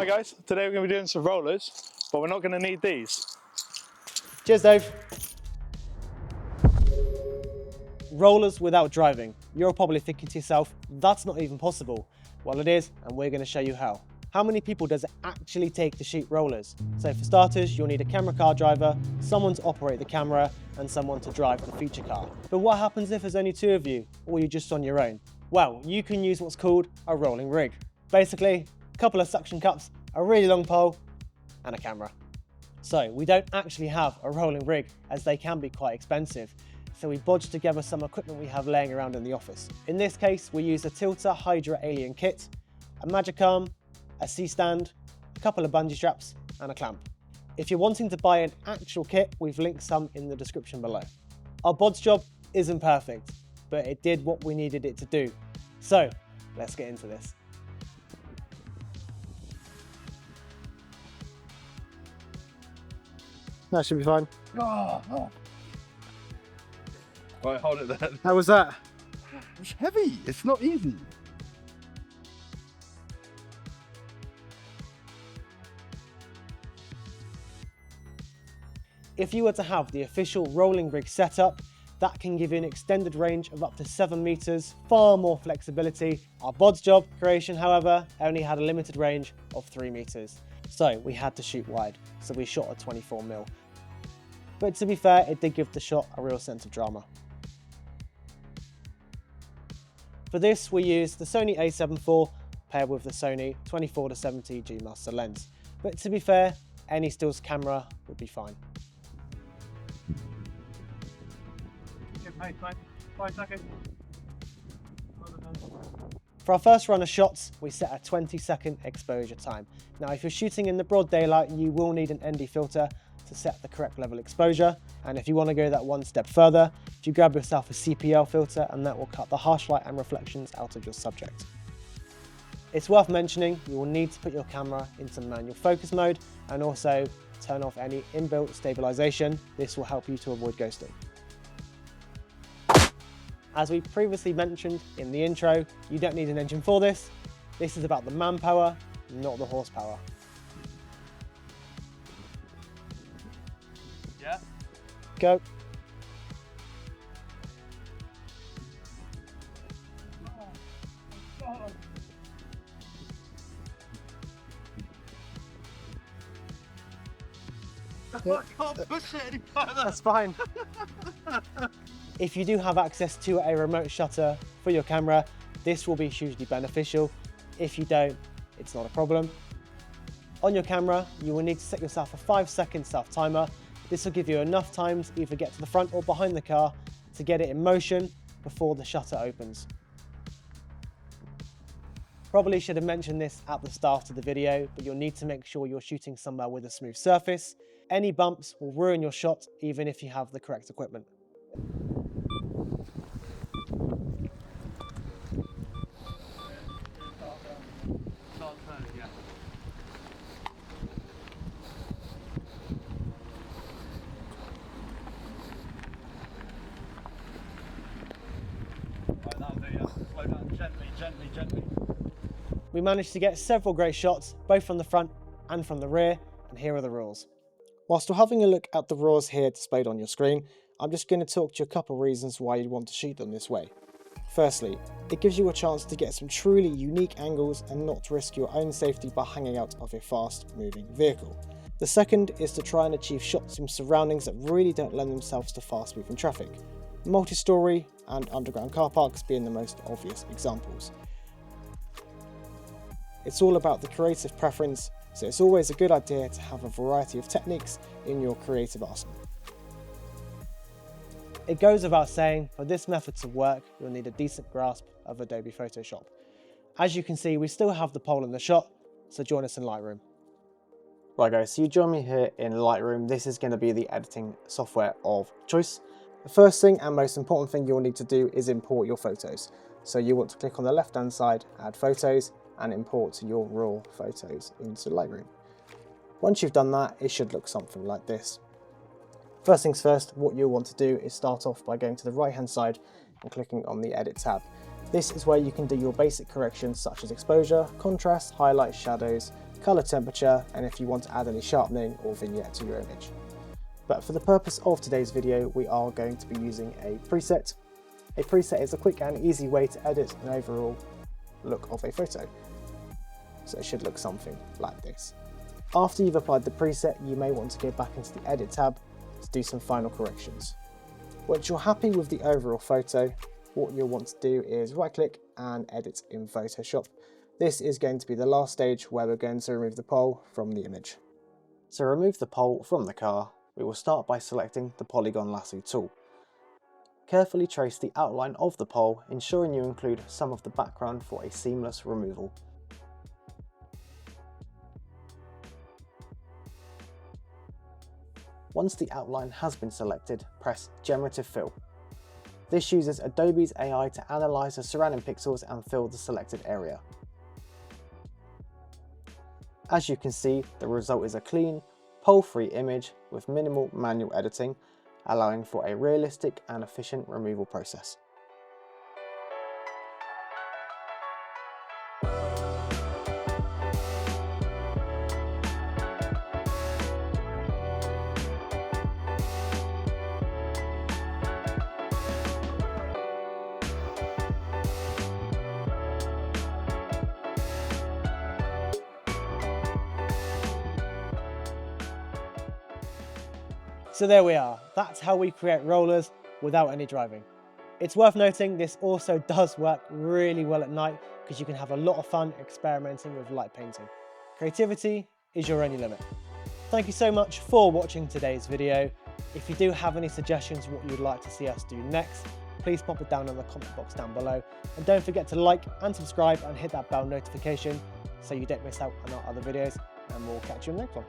Hi guys, today we're going to be doing some rollers, but we're not going to need these. Cheers, Dave. Rollers without driving. You're probably thinking to yourself, that's not even possible. Well, it is, and we're going to show you how. How many people does it actually take to shoot rollers? So for starters, you'll need a camera car driver, someone to operate the camera, and someone to drive the feature car. But what happens if there's only 2 of you, or you're just on your own? Well, you can use what's called a rolling rig. Basically, a couple of suction cups, a really long pole, and a camera. So we don't actually have a rolling rig, as they can be quite expensive. So we bodged together some equipment we have laying around in the office. In this case, we used a Tilter Hydra Alien kit, a magic arm, a C-stand, a couple of bungee straps, and a clamp. If you're wanting to buy an actual kit, we've linked some in the description below. Our bodge job isn't perfect, but it did what we needed it to do. So let's get into this. That should be fine. Oh. Right, hold it there. How was that? It's heavy. It's not easy. If you were to have the official rolling rig setup, that can give you an extended range of up to 7 meters, far more flexibility. Our bodge job creation, however, only had a limited range of 3 meters. So we had to shoot wide, so we shot a 24mm. But to be fair, it did give the shot a real sense of drama. For this, we used the Sony A74 paired with the Sony 24-70 G Master lens. But to be fair, any stills camera would be fine. For our first run of shots, we set a 20-second exposure time. Now, if you're shooting in the broad daylight, you will need an ND filter to set the correct level exposure. And if you want to go that one step further, you grab yourself a CPL filter, and that will cut the harsh light and reflections out of your subject. It's worth mentioning you will need to put your camera into manual focus mode and also turn off any inbuilt stabilization. This will help you to avoid ghosting. As we previously mentioned in the intro, you don't need an engine for this. This is about the manpower, not the horsepower. Yeah? Go. I can't push it any further. That's fine. If you do have access to a remote shutter for your camera, this will be hugely beneficial. If you don't, it's not a problem. On your camera, you will need to set yourself a 5-second self-timer. This will give you enough time to either get to the front or behind the car to get it in motion before the shutter opens. Probably should have mentioned this at the start of the video, but you'll need to make sure you're shooting somewhere with a smooth surface. Any bumps will ruin your shot, even if you have the correct equipment. Slow down gently. We managed to get several great shots, both from the front and from the rear, and here are the rules. Whilst we're having a look at the RAWs here displayed on your screen, I'm just going to talk to you a couple of reasons why you'd want to shoot them this way. Firstly, it gives you a chance to get some truly unique angles and not risk your own safety by hanging out of a fast moving vehicle. The second is to try and achieve shots in surroundings that really don't lend themselves to fast moving traffic. Multi-storey and underground car parks being the most obvious examples. It's all about the creative preference, so it's always a good idea to have a variety of techniques in your creative arsenal. It goes without saying, for this method to work, you'll need a decent grasp of Adobe Photoshop. As you can see, we still have the pole in the shot, so join us in Lightroom. Right guys, so you join me here in Lightroom. This is going to be the editing software of choice. The first thing and most important thing you'll need to do is import your photos. So you want to click on the left hand side, add photos, and import your raw photos into Lightroom. Once you've done that, it should look something like this. First things first, what you'll want to do is start off by going to the right hand side and clicking on the Edit tab. This is where you can do your basic corrections such as exposure, contrast, highlights, shadows, color temperature, and if you want to add any sharpening or vignette to your image. But for the purpose of today's video, we are going to be using a preset. A preset is a quick and easy way to edit an overall look of a photo. So it should look something like this. After you've applied the preset, you may want to go back into the Edit tab to do some final corrections. Once you're happy with the overall photo, what you'll want to do is right click and edit in Photoshop. This is going to be the last stage where we're going to remove the pole from the image. To remove the pole from the car, we will start by selecting the polygon lasso tool. Carefully trace the outline of the pole, ensuring you include some of the background for a seamless removal. Once the outline has been selected, press Generative Fill. This uses Adobe's AI to analyze the surrounding pixels and fill the selected area. As you can see, the result is a clean, pole-free image with minimal manual editing, allowing for a realistic and efficient removal process. So there we are, that's how we create rollers without any driving. It's worth noting this also does work really well at night because you can have a lot of fun experimenting with light painting. Creativity is your only limit. Thank you so much for watching today's video. If you do have any suggestions what you'd like to see us do next, please pop it down in the comment box down below. And don't forget to like and subscribe and hit that bell notification so you don't miss out on our other videos, and we'll catch you in the next one.